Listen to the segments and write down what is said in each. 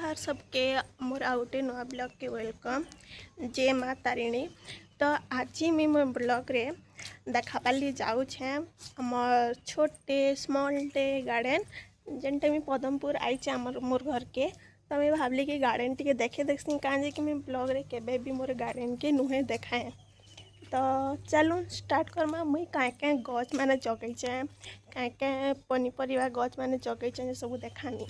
जुहार सबके मोर आउटे नुआ ब्लॉग के वेलकम जय माँ तारिणी। तो आज मुझे मो ब्लॉग रे देखापाली जाऊे आमर छोटे स्मॉलटे गार्डन जेनटा मुझे पदमपुर आईचे आमर मोर घर के। तो मुझे भावली कि गार्डन टी देखे देखसी कहीं कि मुझे ब्लॉग रे केबे भी मोर गार्डन के नुहे देखाए। तो चलू स्टार्ट करमा मुई क्या गच मैंने जगैचे क्या पनीपरिया गच मैंने जगैचे सब देखानी।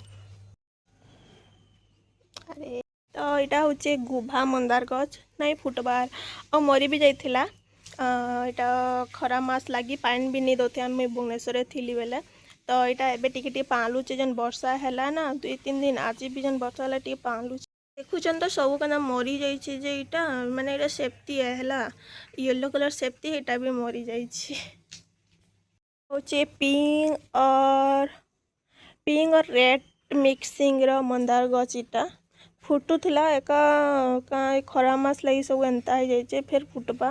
अरे तो यहाँ हूँ गुभा मंदार गच नहीं फुटबार और मरी भी जाइला। यहाँ खरा मास लगी पानी भी नहीं दौते आम भुवनेश्वर थी बेले। तो यहाँ एवं टे पालुचे जन वर्षा है ना 2-3 दिन आज भी जन वर्षा है टे पालुचे देखुन। तो सब कना मरी जाइए माने ये सेफ्टी है येलो कलर सेफ्टी यहाँ भी मरी जाइए। पिंक और रेड मिक्सिंग रो मंदार गच इटा फुटुला एका खरा मास लगी सब एंता हो जाइए फिर फुटबा।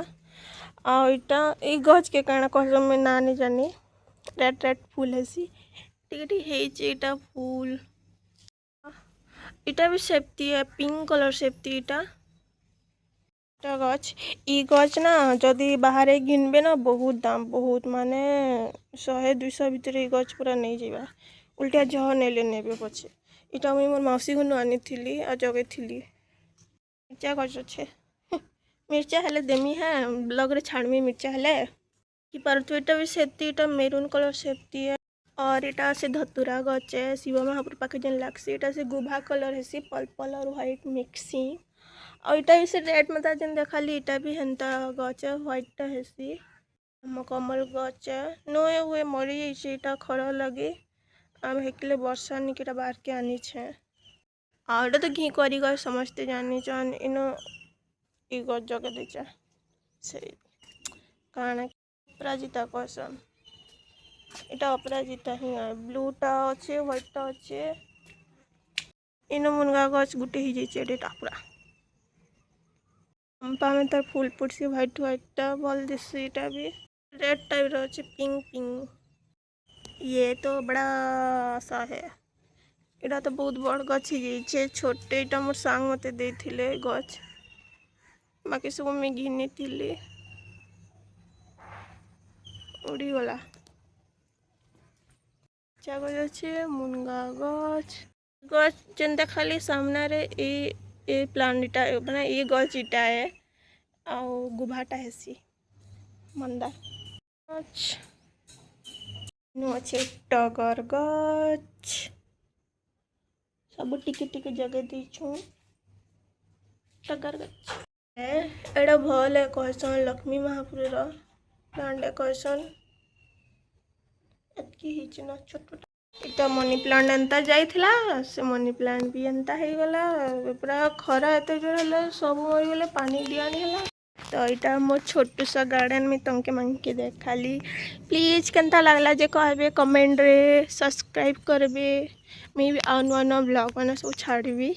आईटा ये गच के काना कह मैं ना नहीं जानी रेड रेड फूल हेसी टीटा फूल इटा भी सेफ्टी है पिंक कलर सेफ्टी इटा गच ई गच ना जदि बाहर घिनबे ना बहुत दाम बहुत माने 100-200 भितर ये गच पूरा नहीं जावा उल्टा जह नेले नेबे पछे। इटा मुझे मोर मौसी को आनी थी और जगै थी मिर्चा गच अच्छे मिर्चा हेले देमी है ब्लॉग रे छाड़मी मिर्चा हेले कि पार्थ इटा भी सेफ्टी इटा मेरून कलर सेफ्टी है। और इटा से धतुरा गच है शिव महापुर पाखे जेन लागसी इटा से गुभा कलर हेसी पर्पल और व्हाइट मिक्सिंग। और इटा भी से रेड मता जेन देखाली इटा भी हेन्ता गच है व्हाइट हेसी कमल गच है नुए हुए मरी जाइए इटा खरा लगे आम हेकले वर्षा निकटा बाहर के आनी छे। और तो घी करी गए समस्ते जानी चान इनो ई गच जगह देचा से काना अपराजिता कहसन इटा अपराजिता ही है ब्लूटा अच्छे व्हाइटा अच्छे इनो मुनगा गच गुटे ही जाइए टापुरा चंपा में तार फुल पड़सी व्हाइट व्हाइटा भल दिशे इटा भी रेड टाइप रो अच्छे पिंक पिंक ये तो बड़ा सा है इटा तो बहुत बड़ गच ही जाइए छोटे इटा मोर सांग मते देथिले गच बाकी सब मैं घिनी थी उड़ीगला गच अच्छे मुनगा गच गच जेन देखाली सामने रे ए प्लांट इटा मैंने ये गच इटा है आउ गुभाटा हेसी मंदार गच नु अच्छे टगर गच सब टिके टिके जगह दीछू टगर गच एड़ा भल है कहसन लक्ष्मी महापुर प्लांट कहसन एतकी ही ना छोट इटा मनी प्लांट एंता जाइथिला से मनी प्लांट भी एंता हो गला पूरा खरा एत जोर है सब मरीगले पानी दिया नहीं है। तो यहाँ मोर छोटू सा गार्डन में तंके मांगे देखाली प्लीज केनता लगला जे कहबे कमेंट रे सब्सक्राइब करबे मैं भी आउ नुआ नुआ ब्लॉग मैंने सब छाड़बी।